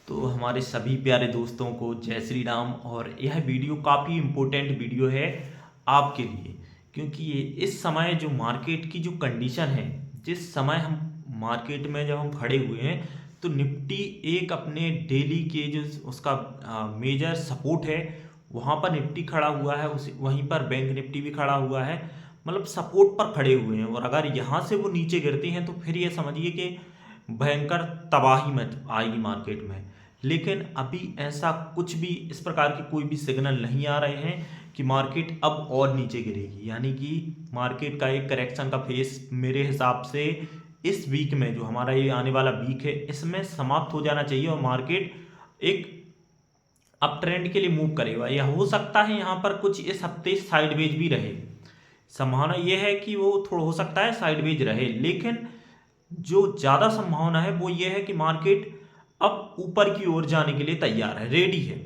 तो हमारे सभी प्यारे दोस्तों को जय श्री राम। और यह वीडियो काफ़ी इम्पोर्टेंट वीडियो है आपके लिए, क्योंकि ये इस समय जो मार्केट की जो कंडीशन है, जिस समय हम मार्केट में जब हम खड़े हुए हैं, तो निफ्टी एक अपने डेली के जो उसका मेजर सपोर्ट है वहाँ पर निफ्टी खड़ा हुआ है, उस वहीं पर बैंक निफ्टी भी खड़ा हुआ है। मतलब सपोर्ट पर खड़े हुए हैं, और अगर यहाँ से वो नीचे गिरते हैं तो फिर ये समझिए कि भयंकर तबाही मच आएगी मार्केट में। लेकिन अभी ऐसा कुछ भी इस प्रकार के कोई भी सिग्नल नहीं आ रहे हैं कि मार्केट अब और नीचे गिरेगी। यानी कि मार्केट का एक करेक्शन का फेस मेरे हिसाब से इस वीक में, जो हमारा ये आने वाला वीक है, इसमें समाप्त हो जाना चाहिए और मार्केट एक अप ट्रेंड के लिए मूव करेगा। या हो सकता है यहाँ पर कुछ इस हफ्ते साइडवेज भी रहे, संभावना यह है कि वो थोड़ा हो सकता है साइडवेज रहे। लेकिन जो ज़्यादा संभावना है वो ये है कि मार्केट अब ऊपर की ओर जाने के लिए तैयार है, रेडी है।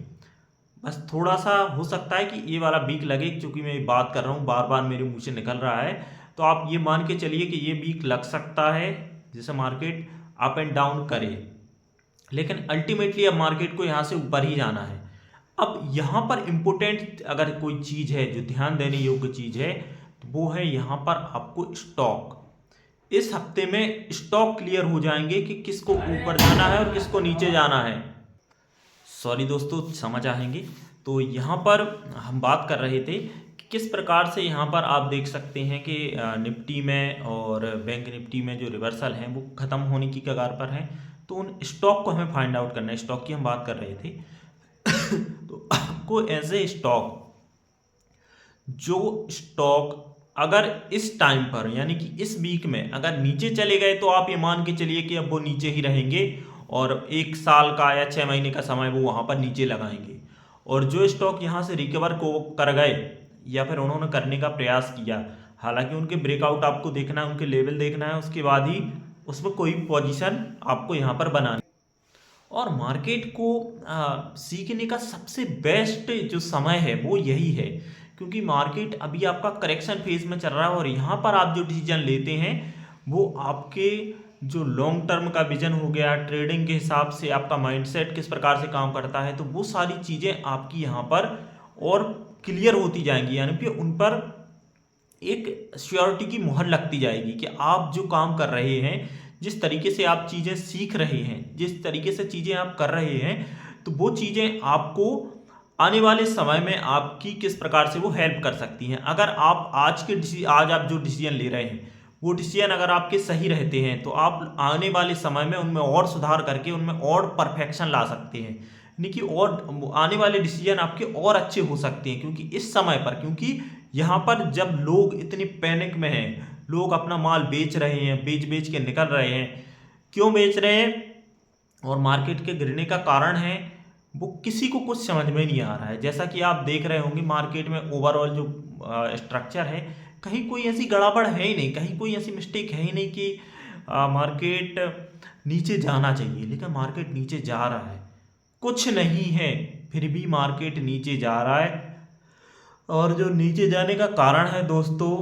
बस थोड़ा सा हो सकता है कि ये वाला वीक लगे, क्योंकि मैं बात कर रहा हूँ बार बार मेरे मुंह से निकल रहा है, तो आप ये मान के चलिए कि ये वीक लग सकता है जिसे मार्केट अप एंड डाउन करे। लेकिन अल्टीमेटली अब मार्केट को यहाँ से ऊपर ही जाना है। अब यहाँ पर इम्पोर्टेंट अगर कोई चीज़ है जो ध्यान देने योग्य चीज़ है, तो वो है यहाँ पर आपको स्टॉक। इस हफ्ते में स्टॉक क्लियर हो जाएंगे कि किसको ऊपर जाना है और किसको नीचे जाना है। सॉरी दोस्तों, समझ आएंगे। तो यहाँ पर हम बात कर रहे थे कि किस प्रकार से यहाँ पर आप देख सकते हैं कि निफ्टी में और बैंक निफ्टी में जो रिवर्सल हैं वो ख़त्म होने की कगार पर हैं। तो उन स्टॉक को हमें फाइंड आउट करना है, स्टॉक की हम बात कर रहे थे। तो आपको एज ए स्टॉक, जो स्टॉक अगर इस टाइम पर यानी कि इस वीक में अगर नीचे चले गए, तो आप ये मान के चलिए कि अब वो नीचे ही रहेंगे और 1 साल का या 6 महीने का समय वो वहाँ पर नीचे लगाएंगे। और जो स्टॉक यहाँ से रिकवर को कर गए या फिर उन्होंने करने का प्रयास किया, हालांकि उनके ब्रेकआउट आपको देखना है, उनके लेवल देखना है, उसके बाद ही उसमें कोई पोजीशन आपको यहाँ पर बनानी। और मार्केट को सीखने का सबसे बेस्ट जो समय है वो यही है, क्योंकि मार्केट अभी आपका करेक्शन फेज में चल रहा है। और यहाँ पर आप जो डिसीजन लेते हैं वो आपके जो लॉन्ग टर्म का विजन हो गया, ट्रेडिंग के हिसाब से आपका माइंडसेट किस प्रकार से काम करता है, तो वो सारी चीज़ें आपकी यहाँ पर और क्लियर होती जाएंगी। यानी कि उन पर एक श्योरिटी की मुहर लगती जाएगी कि आप जो काम कर रहे हैं, जिस तरीके से आप चीज़ें सीख रहे हैं, जिस तरीके से चीज़ें आप कर रहे हैं, तो वो चीज़ें आपको आने वाले समय में आपकी किस प्रकार से वो हेल्प कर सकती हैं। अगर आप आज आप जो डिसीजन ले रहे हैं वो डिसीजन अगर आपके सही रहते हैं, तो आप आने वाले समय में उनमें और सुधार करके उनमें और परफेक्शन ला सकते हैं। यानी कि और आने वाले डिसीजन आपके और अच्छे हो सकते हैं, क्योंकि इस समय पर, क्योंकि यहाँ पर जब लोग इतने पैनिक में हैं, लोग अपना माल बेच रहे हैं, बेच बेच के निकल रहे हैं। क्यों बेच रहे हैं और मार्केट के गिरने का कारण है वो किसी को कुछ समझ में नहीं आ रहा है। जैसा कि आप देख रहे होंगे मार्केट में ओवरऑल जो स्ट्रक्चर है, कहीं कोई ऐसी गड़बड़ है ही नहीं, कहीं कोई ऐसी मिस्टेक है ही नहीं कि मार्केट नीचे जाना चाहिए, लेकिन मार्केट नीचे जा रहा है। कुछ नहीं है, फिर भी मार्केट नीचे जा रहा है। और जो नीचे जाने का कारण है दोस्तों,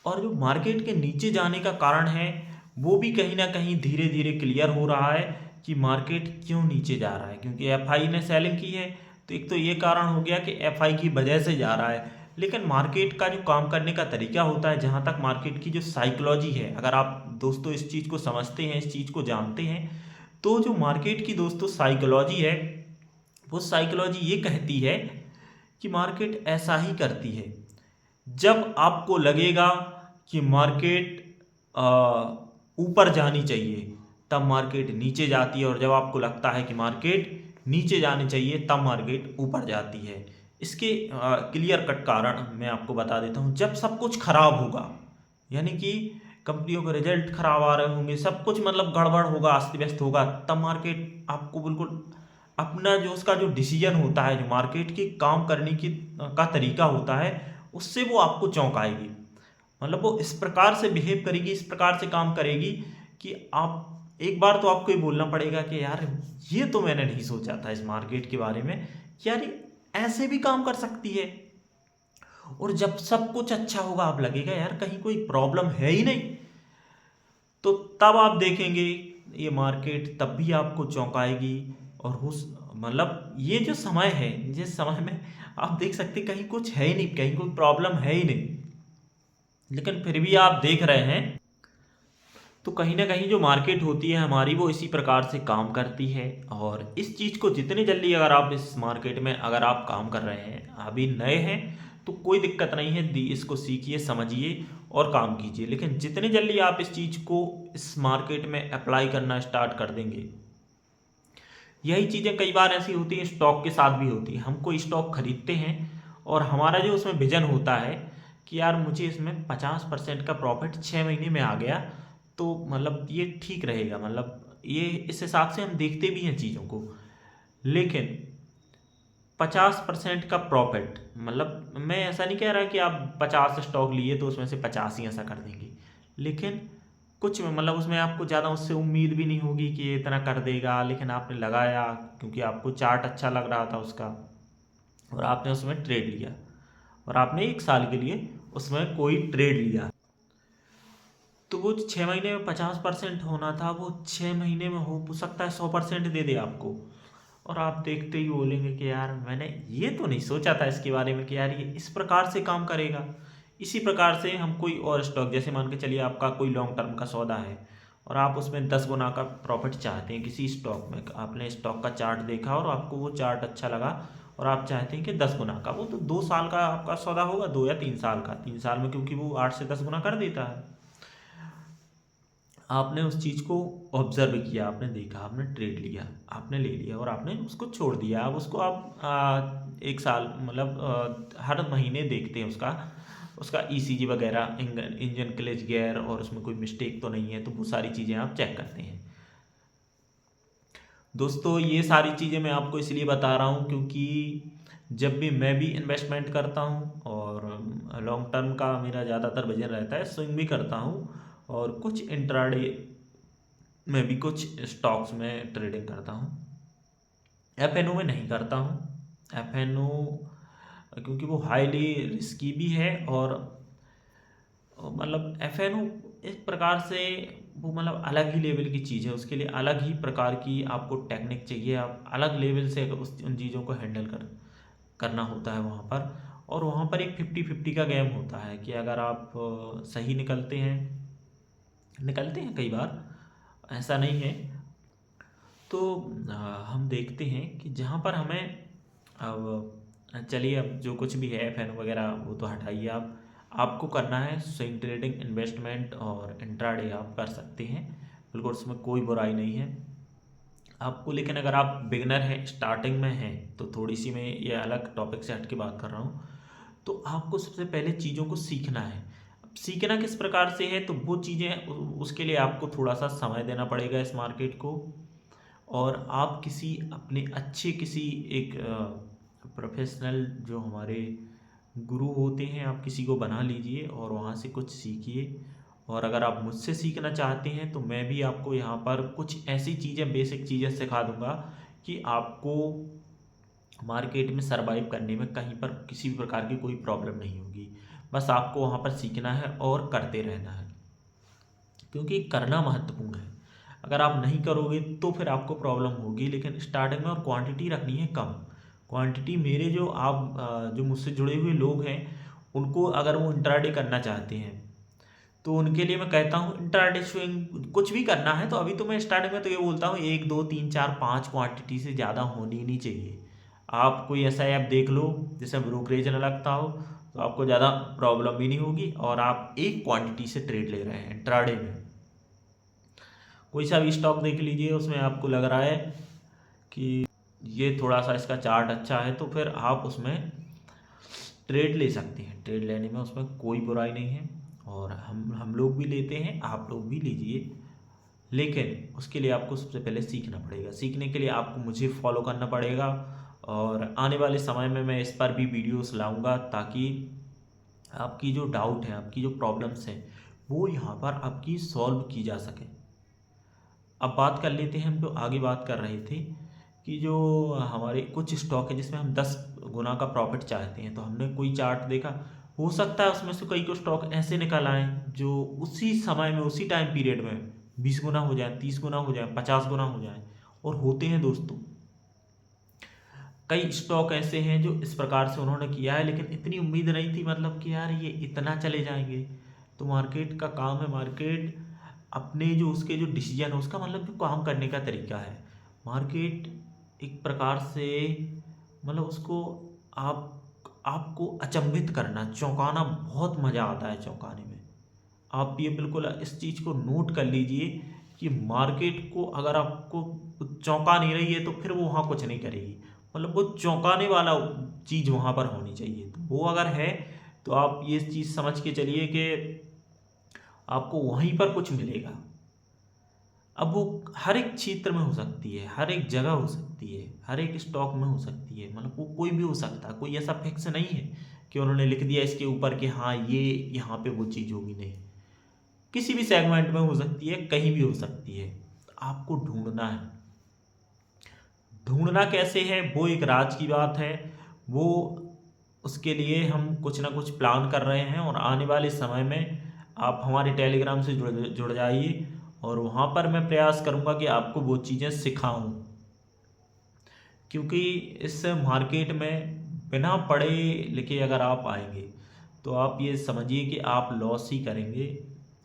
और जो मार्केट के नीचे जाने का कारण है वो भी कहीं ना कहीं धीरे धीरे क्लियर हो रहा है कि मार्केट क्यों नीचे जा रहा है। क्योंकि एफआई ने सेलिंग की है, तो एक तो ये कारण हो गया कि एफआई की वजह से जा रहा है। लेकिन मार्केट का जो काम करने का तरीका होता है, जहाँ तक मार्केट की जो साइकोलॉजी है, अगर आप दोस्तों इस चीज़ को समझते हैं, इस चीज़ को जानते हैं, तो जो मार्केट की दोस्तों साइकोलॉजी है, वो साइकोलॉजी ये कहती है कि मार्केट ऐसा ही करती है। जब आपको लगेगा कि मार्केट ऊपर जानी चाहिए, तब मार्केट नीचे जाती है। और जब आपको लगता है कि मार्केट नीचे जानी चाहिए, तब मार्केट ऊपर जाती है। इसके क्लियर कट कारण मैं आपको बता देता हूँ। जब सब कुछ खराब होगा, यानी कि कंपनियों के रिजल्ट खराब आ रहे होंगे, सब कुछ मतलब गड़बड़ होगा, अस्त व्यस्त होगा, तब मार्केट आपको बिल्कुल अपना जो उसका जो डिसीजन होता है, जो मार्केट की काम करने की का तरीका होता है, उससे वो आपको चौंकाएगी। मतलब वो इस प्रकार से बिहेव करेगी, इस प्रकार से काम करेगी कि आप एक बार तो आपको ये बोलना पड़ेगा कि यार ये तो मैंने नहीं सोचा था इस मार्केट के बारे में, कि यार ये ऐसे भी काम कर सकती है। और जब सब कुछ अच्छा होगा, आप लगेगा यार कहीं कोई प्रॉब्लम है ही नहीं, तो तब आप देखेंगे ये मार्केट तब भी आपको चौंकाएगी। और उस मतलब ये जो समय है, जिस समय में आप देख सकते हैं कहीं कुछ है ही नहीं, कहीं कोई प्रॉब्लम है ही नहीं, लेकिन फिर भी आप देख रहे हैं। तो कहीं ना कहीं जो मार्केट होती है हमारी, वो इसी प्रकार से काम करती है। और इस चीज़ को जितनी जल्दी अगर आप इस मार्केट में अगर आप काम कर रहे हैं, अभी नए हैं, तो कोई दिक्कत नहीं है, इसको सीखिए, समझिए और काम कीजिए। लेकिन जितनी जल्दी आप इस चीज़ को इस मार्केट में अप्लाई करना स्टार्ट कर देंगे, यही चीज़ें कई बार ऐसी होती हैं, स्टॉक के साथ भी होती है। हम कोई स्टॉक खरीदते हैं और हमारा जो उसमें विजन होता है कि यार मुझे इसमें 50% का प्रॉफिट 6 महीने में आ गया, तो मतलब ये ठीक रहेगा, मतलब ये इस हिसाब से हम देखते भी हैं चीज़ों को। लेकिन 50% का प्रॉफिट, मतलब मैं ऐसा नहीं कह रहा कि आप 50 स्टॉक लिए तो उसमें से 50 ही ऐसा कर देंगे, लेकिन कुछ में मतलब उसमें आपको ज़्यादा उससे उम्मीद भी नहीं होगी कि ये इतना कर देगा, लेकिन आपने लगाया क्योंकि आपको चार्ट अच्छा लग रहा था उसका, और आपने उसमें ट्रेड लिया, और आपने 1 साल के लिए उसमें कोई ट्रेड लिया। तो वो 6 महीने में 50% होना था, वो 6 महीने में हो सकता है 100% दे दे आपको। और आप देखते ही बोलेंगे कि यार मैंने ये तो नहीं सोचा था इसके बारे में कि यार ये इस प्रकार से काम करेगा। इसी प्रकार से हम कोई और स्टॉक, जैसे मान के चलिए आपका कोई लॉन्ग टर्म का सौदा है और आप उसमें 10 गुना का प्रॉफिट चाहते हैं किसी स्टॉक में। आपने स्टॉक का चार्ट देखा और आपको वो चार्ट अच्छा लगा और आप चाहते हैं कि 10 गुना का, वो तो 2 साल का आपका सौदा होगा, 2 या 3 साल का। 3 साल में क्योंकि वो 8 से 10 गुना कर देता है। आपने उस चीज़ को ऑब्जर्व किया, आपने देखा, आपने ट्रेड लिया, आपने ले लिया और आपने उसको छोड़ दिया। अब उसको आप 1 साल मतलब हर महीने देखते हैं उसका उसका ईसीजी वगैरह, इंजन क्लच गियर, और उसमें कोई मिस्टेक तो नहीं है, तो वो सारी चीज़ें आप चेक करते हैं। दोस्तों ये सारी चीज़ें मैं आपको इसलिए बता रहा हूँ क्योंकि जब भी मैं भी इन्वेस्टमेंट करता हूँ, और लॉन्ग टर्म का मेरा ज़्यादातर विजन रहता है, स्विंग भी करता हूँ, और कुछ इंट्राडे में भी कुछ स्टॉक्स में ट्रेडिंग करता हूँ। एफएनओ में नहीं करता हूँ। एफएनओ क्योंकि वो हाईली रिस्की भी है, और मतलब एफएनओ एक प्रकार से वो मतलब अलग ही लेवल की चीज़ है, उसके लिए अलग ही प्रकार की आपको टेक्निक चाहिए, आप अलग लेवल से उस उन चीज़ों को हैंडल करना होता है वहाँ पर। और वहाँ पर एक 50-50 का गेम होता है कि अगर आप सही निकलते हैं कई बार, ऐसा नहीं है। तो हम देखते हैं कि जहाँ पर हमें अब चलिए, अब जो कुछ भी है फैन वगैरह वो तो हटाइए, आप आपको करना है स्विंग ट्रेडिंग, इन्वेस्टमेंट और इंट्राडे आप कर सकते हैं, बिल्कुल उसमें कोई बुराई नहीं है आपको। लेकिन अगर आप बिगनर हैं, स्टार्टिंग में हैं, तो थोड़ी सी मैं ये अलग टॉपिक से हट के बात कर रहा हूँ। तो आपको सबसे पहले चीज़ों को सीखना है। अब सीखना किस प्रकार से है, तो वो चीज़ें उसके लिए आपको थोड़ा सा समय देना पड़ेगा इस मार्केट को। और आप किसी अपने अच्छे किसी एक प्रोफेशनल जो हमारे गुरु होते हैं, आप किसी को बना लीजिए और वहाँ से कुछ सीखिए। और अगर आप मुझसे सीखना चाहते हैं तो मैं भी आपको यहाँ पर कुछ ऐसी चीज़ें, बेसिक चीज़ें सिखा दूँगा कि आपको मार्केट में सरवाइव करने में कहीं पर किसी भी प्रकार की कोई प्रॉब्लम नहीं होगी। बस आपको वहाँ पर सीखना है और करते रहना है, क्योंकि करना महत्वपूर्ण है। अगर आप नहीं करोगे तो फिर आपको प्रॉब्लम होगी। लेकिन स्टार्टिंग में और क्वांटिटी रखनी है कम। क्वांटिटी मेरे जो जो मुझसे जुड़े हुए लोग हैं, उनको अगर वो इंट्राडे करना चाहते हैं तो उनके लिए मैं कहता हूँ इंट्राडे स्विंग कुछ भी करना है तो अभी तो मैं स्टार्टिंग में तो ये बोलता हूँ 1 2 3 4 5 क्वांटिटी से ज़्यादा होनी नहीं चाहिए। आप कोई ऐसा ऐप देख लो जिसमें ब्रोकरेज न लगता हो, तो आपको ज़्यादा प्रॉब्लम भी नहीं होगी, और आप एक क्वांटिटी से ट्रेड ले रहे हैं इंट्राडे में। कोई सा भी स्टॉक देख लीजिए, उसमें आपको लग रहा है कि ये थोड़ा सा इसका चार्ट अच्छा है, तो फिर आप उसमें ट्रेड ले सकते हैं। ट्रेड लेने में उसमें कोई बुराई नहीं है, और हम लोग भी लेते हैं, आप लोग भी लीजिए। लेकिन उसके लिए आपको सबसे पहले सीखना पड़ेगा। सीखने के लिए आपको मुझे फॉलो करना पड़ेगा, और आने वाले समय में मैं इस पर भी वीडियोस लाऊंगा, ताकि आपकी जो डाउट है, आपकी जो प्रॉब्लम्स हैं, वो यहाँ पर आपकी सॉल्व की जा सके। अब बात कर लेते हैं, हम जो आगे बात कर रहे थे कि जो हमारे कुछ स्टॉक है जिसमें हम 10 गुना का प्रॉफिट चाहते हैं, तो हमने कोई चार्ट देखा, हो सकता है उसमें से कई को स्टॉक ऐसे निकल आए जो उसी समय में, उसी टाइम पीरियड में 20 गुना हो जाए, 30 गुना हो जाए, 50 गुना हो जाए। और होते हैं दोस्तों, कई स्टॉक ऐसे हैं जो इस प्रकार से उन्होंने किया है, लेकिन इतनी उम्मीद नहीं थी मतलब कि यार ये इतना चले जाएंगे। तो मार्केट का काम है, मार्केट अपने जो उसके जो डिसीजन है उसका मतलब जो काम करने का तरीका है, मार्केट एक प्रकार से मतलब उसको आप आपको अचंभित करना, चौंकाना, बहुत मज़ा आता है चौंकाने में। आप ये बिल्कुल इस चीज़ को नोट कर लीजिए कि मार्केट को अगर आपको चौंका नहीं रही है तो फिर वो वहाँ कुछ नहीं करेगी। मतलब वो चौंकाने वाला चीज़ वहाँ पर होनी चाहिए, तो वो अगर है तो आप ये चीज़ समझ के चलिए कि आपको वहीं पर कुछ मिलेगा। अब वो हर एक क्षेत्र में हो सकती है, हर एक जगह हो सकती है, हर एक स्टॉक में हो सकती है, मतलब वो कोई भी हो सकता है, कोई ऐसा फिक्स नहीं है कि उन्होंने लिख दिया इसके ऊपर कि हाँ ये यहाँ पे वो चीज़ होगी, नहीं। किसी भी सेगमेंट में हो सकती है, कहीं भी हो सकती है। आपको ढूंढना है, ढूंढना कैसे है वो एक राज की बात है। वो उसके लिए हम कुछ ना कुछ प्लान कर रहे हैं, और आने वाले समय में आप हमारे टेलीग्राम से जुड़ जाइए, और वहाँ पर मैं प्रयास करूँगा कि आपको वो चीज़ें सिखाऊँ। क्योंकि इस मार्केट में बिना पढ़े लिखे अगर आप आएंगे तो आप ये समझिए कि आप लॉस ही करेंगे।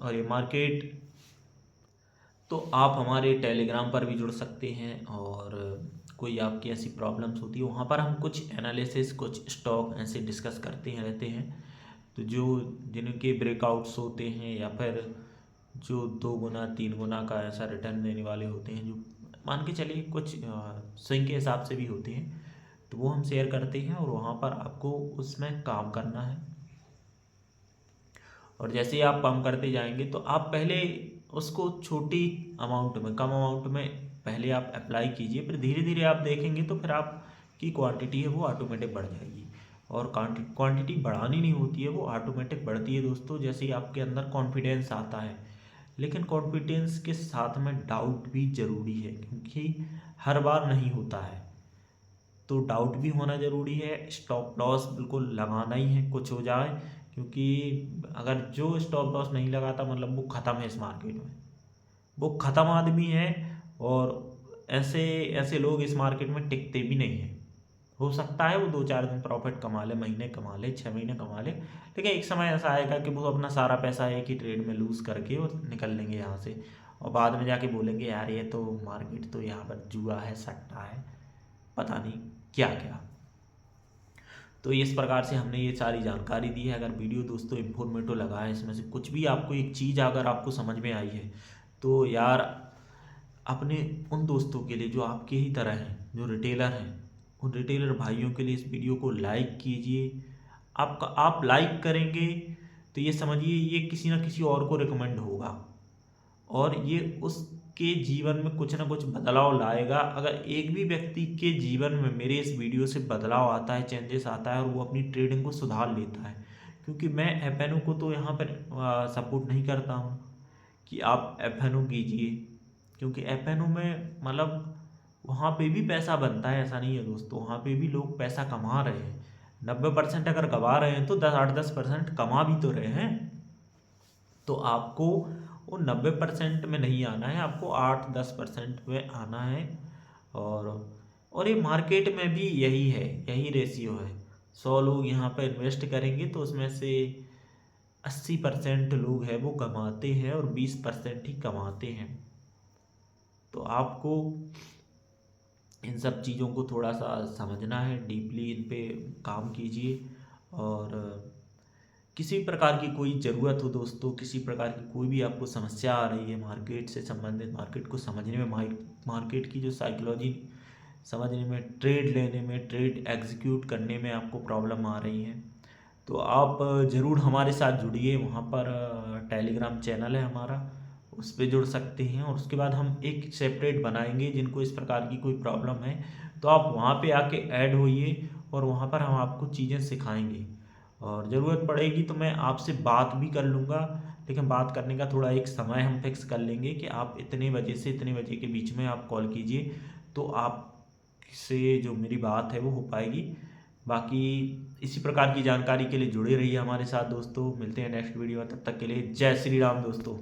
और ये मार्केट, तो आप हमारे टेलीग्राम पर भी जुड़ सकते हैं, और कोई आपकी ऐसी प्रॉब्लम्स होती है वहाँ पर हम कुछ एनालिसिस, कुछ स्टॉक ऐसे डिस्कस करते हैं रहते हैं। तो जो जिनके ब्रेकआउट्स होते हैं या फिर जो 2 गुना 3 गुना का ऐसा रिटर्न देने वाले होते हैं, जो मान के चलिए कुछ स्विंग के हिसाब से भी होते हैं, तो वो हम शेयर करते हैं, और वहाँ पर आपको उसमें काम करना है। और जैसे ही आप काम करते जाएंगे तो आप पहले उसको छोटी अमाउंट में, कम अमाउंट में पहले आप अप्लाई कीजिए, फिर धीरे धीरे आप देखेंगे तो फिर आपकी क्वांटिटी है वो ऑटोमेटिक बढ़ जाएगी। और क्वांटिटी बढ़ानी नहीं होती है, वो ऑटोमेटिक बढ़ती है दोस्तों, जैसे ही आपके अंदर कॉन्फिडेंस आता है। लेकिन कॉन्फिडेंस के साथ में डाउट भी ज़रूरी है, क्योंकि हर बार नहीं होता है, तो डाउट भी होना ज़रूरी है। स्टॉप लॉस बिल्कुल लगाना ही है, कुछ हो जाए, क्योंकि अगर जो स्टॉप लॉस नहीं लगाता मतलब वो ख़त्म है इस मार्केट में, वो ख़त्म आदमी है। और ऐसे ऐसे लोग इस मार्केट में टिकते भी नहीं हैं। हो सकता है वो 2-4 दिन प्रॉफिट कमा ले, महीने कमा ले, 6 महीने कमा ले, लेकिन एक समय ऐसा आएगा कि वो अपना सारा पैसा एक ही ट्रेड में लूज़ करके और निकल लेंगे यहाँ से, और बाद में जाके बोलेंगे यार ये तो मार्केट तो यहाँ पर जुआ है, सट्टा है, पता नहीं क्या क्या। तो इस प्रकार से हमने ये सारी जानकारी दी है। अगर वीडियो दोस्तों इन्फॉर्मेटिव लगा है, इसमें से कुछ भी आपको एक चीज़ अगर आपको समझ में आई है, तो यार अपने उन दोस्तों के लिए जो आपके ही तरह हैं, जो रिटेलर हैं, उन रिटेलर भाइयों के लिए इस वीडियो को लाइक कीजिए। आप लाइक करेंगे तो ये समझिए ये किसी ना किसी और को रिकमेंड होगा, और ये उसके जीवन में कुछ ना कुछ बदलाव लाएगा। अगर एक भी व्यक्ति के जीवन में मेरे इस वीडियो से बदलाव आता है, चेंजेस आता है, और वो अपनी ट्रेडिंग को सुधार लेता है, क्योंकि मैं एफ को तो यहाँ पर सपोर्ट नहीं करता हूँ कि आप एफ कीजिए, क्योंकि एफ में मतलब वहाँ पे भी पैसा बनता है, ऐसा नहीं है दोस्तों, वहाँ पे भी लोग पैसा कमा रहे हैं। 90% अगर गवा रहे हैं तो 8-10% कमा भी तो रहे हैं। तो आपको वो 90% में नहीं आना है, आपको 8-10% में आना है। और ये मार्केट में भी यही है, यही रेशियो है। 100 लोग यहाँ पर इन्वेस्ट करेंगे तो उसमें से 80% लोग हैं वो कमाते हैं, और 20% ही कमाते हैं। तो आपको इन सब चीज़ों को थोड़ा सा समझना है, डीपली इन पे काम कीजिए। और किसी भी प्रकार की कोई ज़रूरत हो दोस्तों, किसी प्रकार की कोई भी आपको समस्या आ रही है मार्केट से संबंधित, मार्केट को समझने में, मार्केट की जो साइकोलॉजी समझने में, ट्रेड लेने में, ट्रेड एग्जीक्यूट करने में आपको प्रॉब्लम आ रही है, तो आप ज़रूर हमारे साथ जुड़िए। वहाँ पर टेलीग्राम चैनल है हमारा, उस पर जुड़ सकते हैं। और उसके बाद हम एक सेपरेट बनाएंगे जिनको इस प्रकार की कोई प्रॉब्लम है, तो आप वहाँ पे आके ऐड होइए, और वहाँ पर हम आपको चीज़ें सिखाएंगे। और ज़रूरत पड़ेगी तो मैं आपसे बात भी कर लूँगा, लेकिन बात करने का थोड़ा एक समय हम फिक्स कर लेंगे कि आप इतने बजे से इतने बजे के बीच में आप कॉल कीजिए, तो आपसे जो मेरी बात है वो हो पाएगी। बाकी इसी प्रकार की जानकारी के लिए जुड़े रहिए हमारे साथ दोस्तों। मिलते हैं नेक्स्ट वीडियो में, तब तक के लिए जय श्री राम दोस्तों।